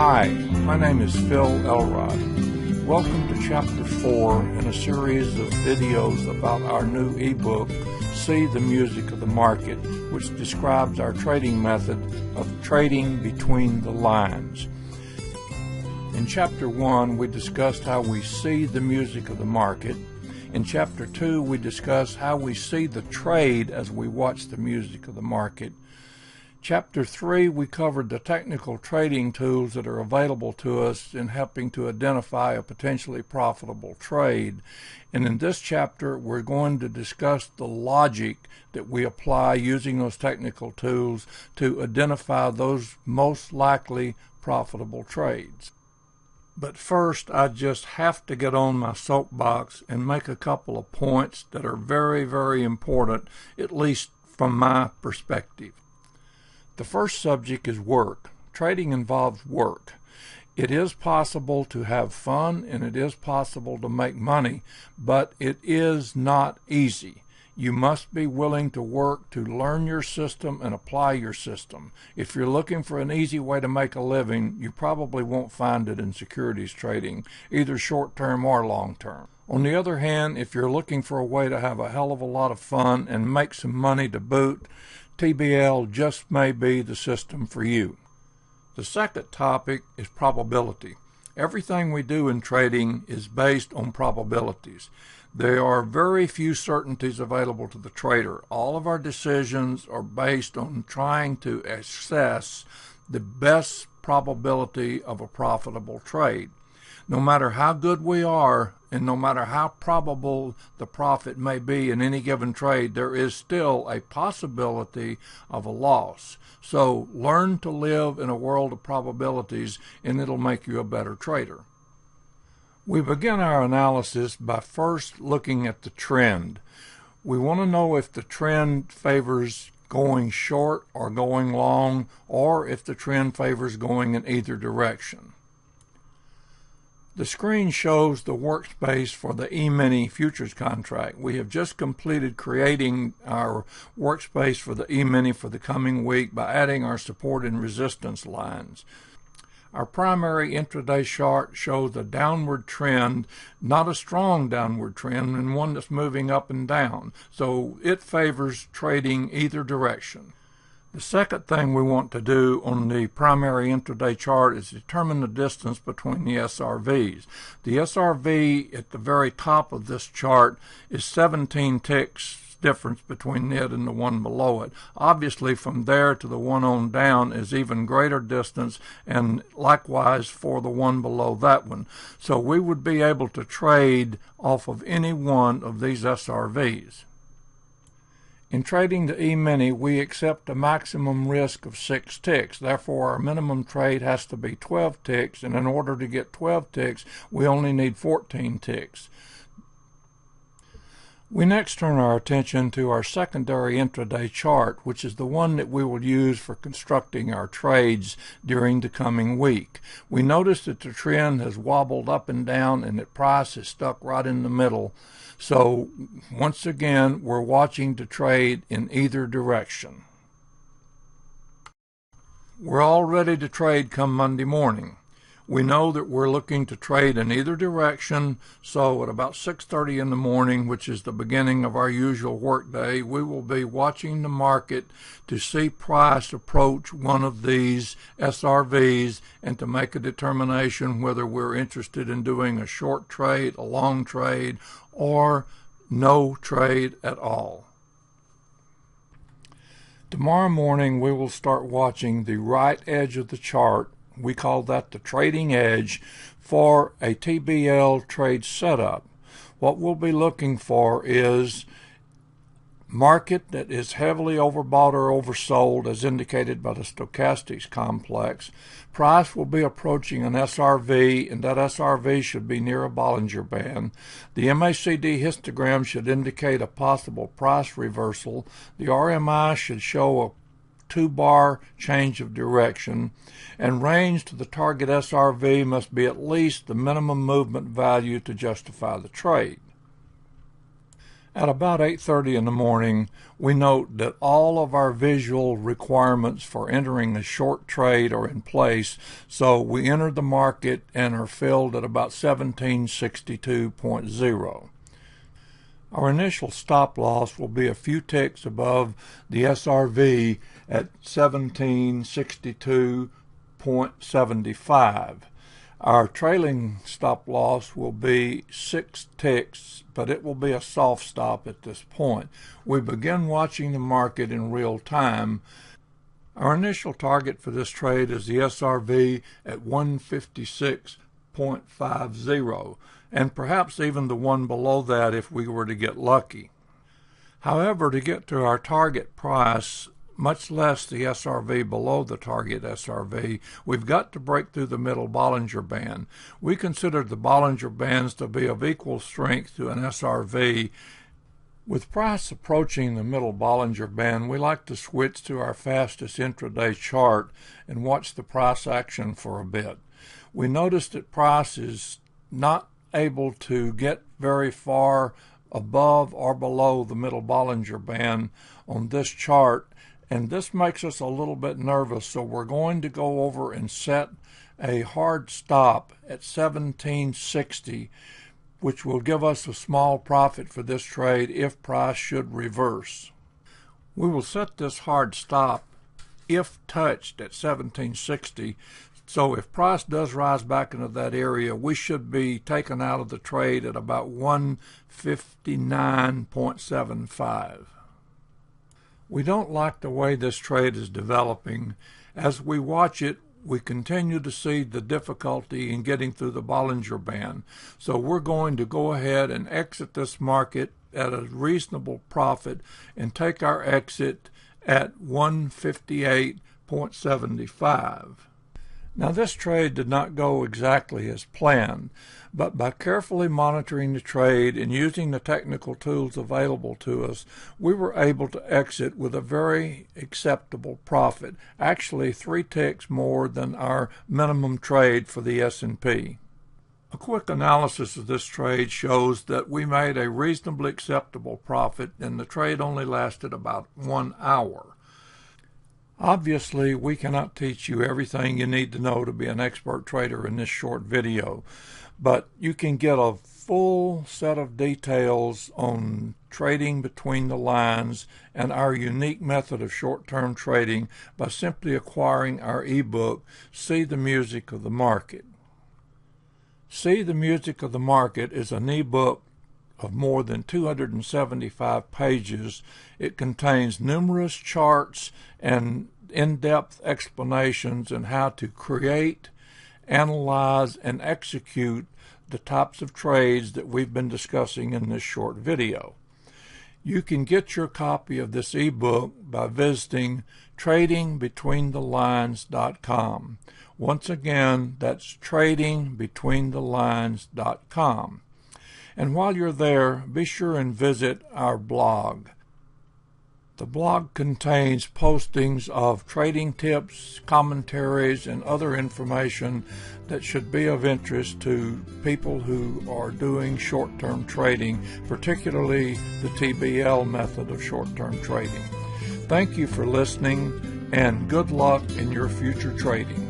Hi, my name is Phil Elrod. Welcome to Chapter 4 in a series of videos about our new ebook, See the Music of the Market, which describes our trading method of trading between the lines. In Chapter 1, we discussed how we see the music of the market. In Chapter 2, we discussed how we see the trade as we watch the music of the market. Chapter 3, we covered the technical trading tools that are available to us in helping to identify a potentially profitable trade. And in this chapter, we're going to discuss the logic that we apply using those technical tools to identify those most likely profitable trades. But first, I just have to get on my soapbox and make a couple of points that are very, very important, at least from my perspective. The first subject is work. Trading involves work. It is possible to have fun and it is possible to make money, but it is not easy. You must be willing to work to learn your system and apply your system. If you're looking for an easy way to make a living, you probably won't find it in securities trading, either short-term or long-term. On the other hand, if you're looking for a way to have a hell of a lot of fun and make some money to boot, TBL just may be the system for you. The second topic is probability. Everything we do in trading is based on probabilities. There are very few certainties available to the trader. All of our decisions are based on trying to assess the best probability of a profitable trade. No matter how good we are, and no matter how probable the profit may be in any given trade, there is still a possibility of a loss. So learn to live in a world of probabilities, and it'll make you a better trader. We begin our analysis by first looking at the trend. We want to know if the trend favors going short or going long, or if the trend favors going in either direction. The screen shows the workspace for the E-mini futures contract. We have just completed creating our workspace for the E-mini for the coming week by adding our support and resistance lines. Our primary intraday chart shows a downward trend, not a strong downward trend, and one that's moving up and down. So it favors trading either direction. The second thing we want to do on the primary intraday chart is determine the distance between the SRVs. The SRV at the very top of this chart is 17 ticks difference between it and the one below it. Obviously, from there to the one on down is even greater distance, and likewise for the one below that one. So we would be able to trade off of any one of these SRVs. In trading the E-mini, we accept a maximum risk of 6 ticks. Therefore, our minimum trade has to be 12 ticks, and in order to get 12 ticks, we only need 14 ticks. We next turn our attention to our secondary intraday chart, which is the one that we will use for constructing our trades during the coming week. We notice that the trend has wobbled up and down and that price is stuck right in the middle. So once again, we're watching to trade in either direction. We're all ready to trade come Monday morning. We know that we're looking to trade in either direction, so at about 6:30 in the morning, which is the beginning of our usual workday, we will be watching the market to see price approach one of these SRVs and to make a determination whether we're interested in doing a short trade, a long trade, or no trade at all. Tomorrow morning, we will start watching the right edge of the chart. We call that the trading edge for a TBL trade setup. What we'll be looking for is market that is heavily overbought or oversold as indicated by the stochastics complex. Price will be approaching an SRV, and that SRV should be near a Bollinger Band. The MACD histogram should indicate a possible price reversal. The RMI should show a 2-bar change of direction, and range to the target SRV must be at least the minimum movement value to justify the trade. At about 8:30 in the morning, we note that all of our visual requirements for entering a short trade are in place, so we enter the market and are filled at about 1762.0. Our initial stop loss will be a few ticks above the SRV at 1762.75. Our trailing stop loss will be 6 ticks, but it will be a soft stop at this point. We begin watching the market in real time. Our initial target for this trade is the SRV at 156.50, and perhaps even the one below that if we were to get lucky. However, to get to our target price, much less the SRV below the target SRV, we've got to break through the middle Bollinger Band. We consider the Bollinger Bands to be of equal strength to an SRV. With price approaching the middle Bollinger Band, we like to switch to our fastest intraday chart and watch the price action for a bit. We notice that price is not able to get very far above or below the middle Bollinger Band on this chart, and this makes us a little bit nervous, so we're going to go over and set a hard stop at 1760, which will give us a small profit for this trade if price should reverse. We will set this hard stop if touched at 1760, so if price does rise back into that area, we should be taken out of the trade at about 159.75. We don't like the way this trade is developing. As we watch it, we continue to see the difficulty in getting through the Bollinger Band. So we're going to go ahead and exit this market at a reasonable profit and take our exit at 158.75. Now, this trade did not go exactly as planned, but by carefully monitoring the trade and using the technical tools available to us, we were able to exit with a very acceptable profit, actually 3 ticks more than our minimum trade for the S&P. A quick analysis of this trade shows that we made a reasonably acceptable profit, and the trade only lasted about 1 hour. Obviously, we cannot teach you everything you need to know to be an expert trader in this short video, but you can get a full set of details on trading between the lines and our unique method of short-term trading by simply acquiring our ebook, See the Music of the Market. See the Music of the Market is an ebook of more than 275 pages. It contains numerous charts and in-depth explanations on how to create, analyze, and execute the types of trades that we've been discussing in this short video. You can get your copy of this ebook by visiting tradingbetweenthelines.com. Once again, that's tradingbetweenthelines.com. And while you're there, be sure and visit our blog. The blog contains postings of trading tips, commentaries, and other information that should be of interest to people who are doing short-term trading, particularly the TBL method of short-term trading. Thank you for listening, and good luck in your future trading.